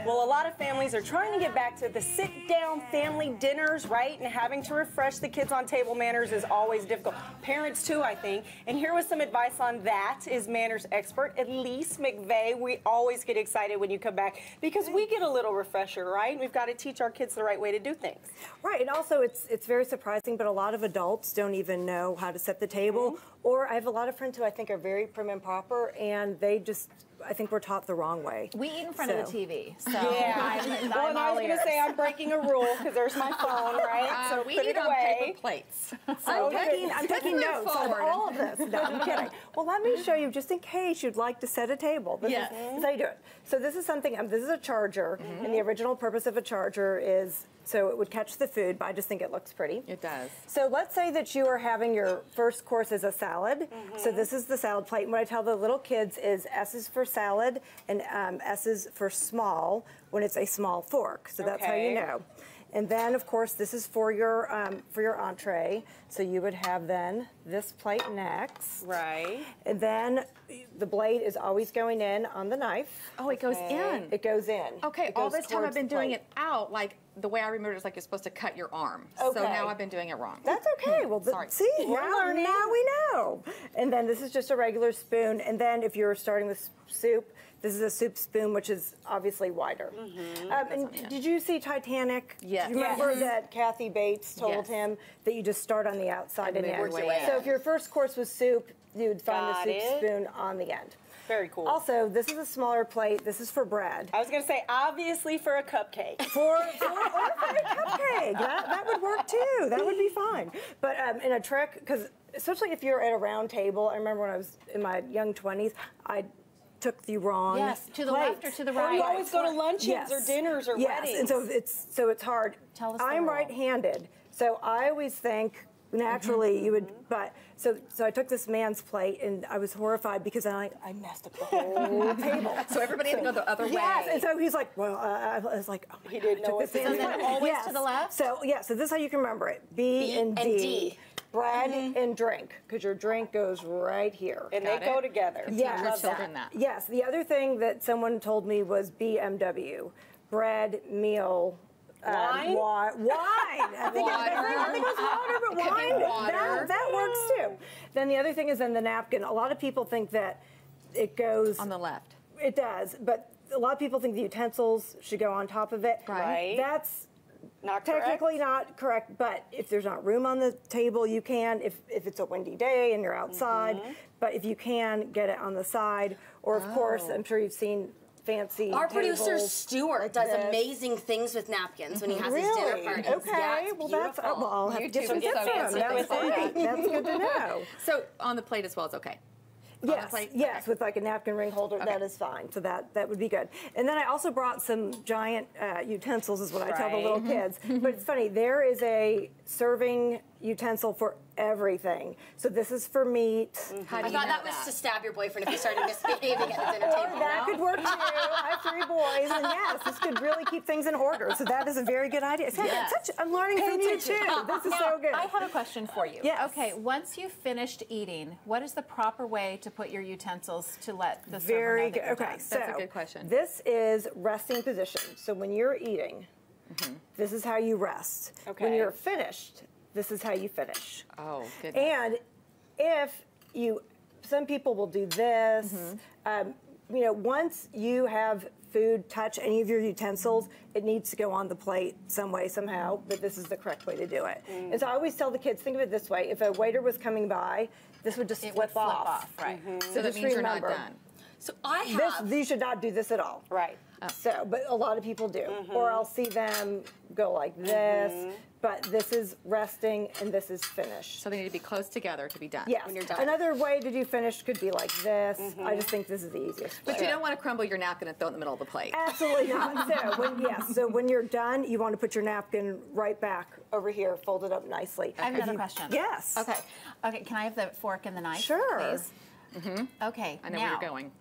Well, a lot of families are trying to get back to the sit-down family dinners, right? And having to refresh the kids on table manners is always difficult. Parents, too, I think. And here with some advice on that is manners expert Elise McVeigh. We always get excited when you come back because we get a little refresher, right? We've got to teach our kids the right way to do things. Right, and also it's very surprising, but a lot of adults don't even know how to set the table. Or I have a lot of friends who I think are very prim and proper, and they just, I think we're taught the wrong way. We eat in front of the TV, so yeah. Well, and I was going to say I'm breaking a rule because there's my phone, right? So we put eat it on away. paper plates. I'm taking notes of all of this. No, I'm kidding. Well, let me show you, just in case you'd like to set a table. This is how you do it. So this is something, this is a charger, and the original purpose of a charger is so it would catch the food, but I just think it looks pretty. It does. So let's say that you are having your first course as a salad. So this is the salad plate. And what I tell the little kids is S is for salad and S is for small when it's a small fork. So that's how you know. And then, of course, this is for your entree. So you would have then this plate next. Right. And then the blade is always going in on the knife. Oh, it goes in. It goes in. Okay, It all goes this time I've been towards the doing plate. it out, like the way I remember it is like you're supposed to cut your arm. Okay. So now I've been doing it wrong. That's okay. Well, Sorry. see, We're learning. now we know. And then this is just a regular spoon. And then if you're starting with soup, this is a soup spoon, which is obviously wider. And did you see Titanic? Yes. Do you remember that Kathy Bates told him that you just start on the outside and end? So if your first course was soup, you would find the soup spoon on the end. Very cool. Also, this is a smaller plate. This is for bread. I was going to say, obviously for a cupcake. For a cupcake. That would work too. That would be fine. But in a trick, because especially if you're at a round table, I remember when I was in my young 20s, I took the wrong to the plates. left or to the Or right. you always go to luncheons or dinners or weddings. And so it's hard. Tell us the I'm rule. right-handed, so I always think naturally you would, but so I took this man's plate and I was horrified because I messed up the whole table. So everybody had to go the other way. Yes, and so he's like, well, I was like, oh my He God, didn't I know took what this to man's do. plate. Always to the left? So this is how you can remember it. B and D. Bread and drink, because your drink goes right here. And they go together. Yes. Teach your children that. Yes. The other thing that someone told me was BMW. Bread, meal, Wine? Wine. I think it was water, but wine. That works too. Then the other thing is in the napkin. A lot of people think that it goes On the left. It does, but a lot of people think the utensils should go on top of it. Right. That's Not technically not correct, but if there's not room on the table, you can, if it's a windy day and you're outside, but if you can, get it on the side, or of course, I'm sure you've seen fancy Our tables. producer Stuart does amazing things with napkins when he has his dinner parties. Okay, Yeah, it's well that's, beautiful. well I'll have to get YouTube some is tips so from him. fancy That's with fine. that. That's good to know. So on the plate as well is okay. Yes, yes, with like a napkin ring holder, that is fine. So that would be good. And then I also brought some giant utensils, is what I tell the little kids. But it's funny, there is a serving utensil for everything. So this is for meat. I thought that was to stab your boyfriend if he started misbehaving at the dinner table. That could work too. I have 3 boys, and yes, this could really keep things in order. So that is a very good idea. I'm learning from you too. This is so good. I have a question for you. Yes. Okay, once you've finished eating, what is the proper way to put your utensils to let the server Very know that good. you're Okay, done? so That's a good question. This is resting position. So when you're eating, this is how you rest. Okay. When you're finished, this is how you finish. Oh, goodness. And if some people will do this. Once you have food touch any of your utensils, it needs to go on the plate some way, somehow, but this is the correct way to do it. And so I always tell the kids, think of it this way. If a waiter was coming by, this would just flip off. Right. So So that just means you're not remember, done. So I have. you should not do this at all. Right. So, but a lot of people do. Or I'll see them go like this, but this is resting and this is finished. So they need to be close together to be done. Yes. When you're done. Another way to do finish could be like this. I just think this is the easiest. But you don't want to crumble your napkin and throw it in the middle of the plate. Absolutely not. So when you're done, you want to put your napkin right back over here, fold it up nicely. I have another question. Yes. Okay. Okay, can I have the fork and the knife, Sure. please? Okay, Mm-hmm. now, I know where you're going.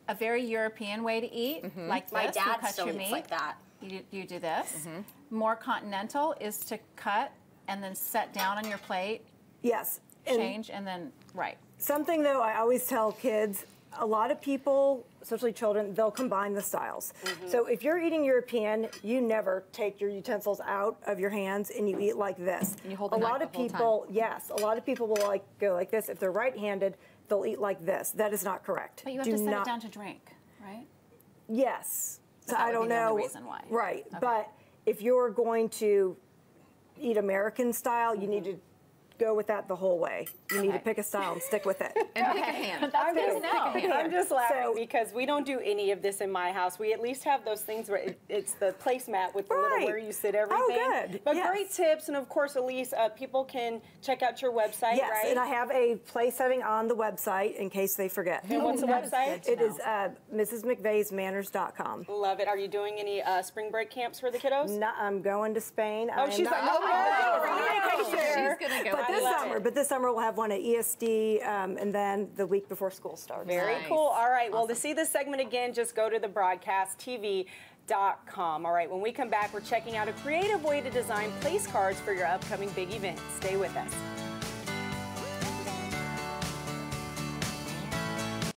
A very European way to eat, like this. My you dad cut still your eats meat. like that. You do this. More continental is to cut and then set down on your plate, Yes. change, and then, right. Something, though, I always tell kids, a lot of people especially children, they'll combine the styles. So if you're eating European, you never take your utensils out of your hands and you eat like this. And you hold a the lot knife of the whole people, time. yes, a lot of people will go like this. If they're right-handed, they'll eat like this. That is not correct. But you have Do to set not, it down to drink, right? Yes. So that I would don't be the know. only reason why. Right. Okay. But if you're going to eat American style, you need to go with that the whole way. You need to Okay. pick a style and stick with it. And pick a hand. That's good to know. I'm just laughing So- because we don't do any of this in my house. We at least have those things where it's the placemat with the little Right. where you sit everything. Oh, good. But Yes. great tips, and of course, Elise, people can check out your website, Yes, right? and I have a place setting on the website in case they forget. And what's the website? It is mrsmcveighsmanners.com. Love it. Are you doing any spring break camps for the kiddos? No, I'm going to Spain. Oh, she's like, no, She's going to go. But this summer we'll have one at ESD, and then the week before school starts. Very Nice. cool. All right. Well, to see this segment again, just go to thebroadcasttv.com. All right. When we come back, we're checking out a creative way to design place cards for your upcoming big event. Stay with us.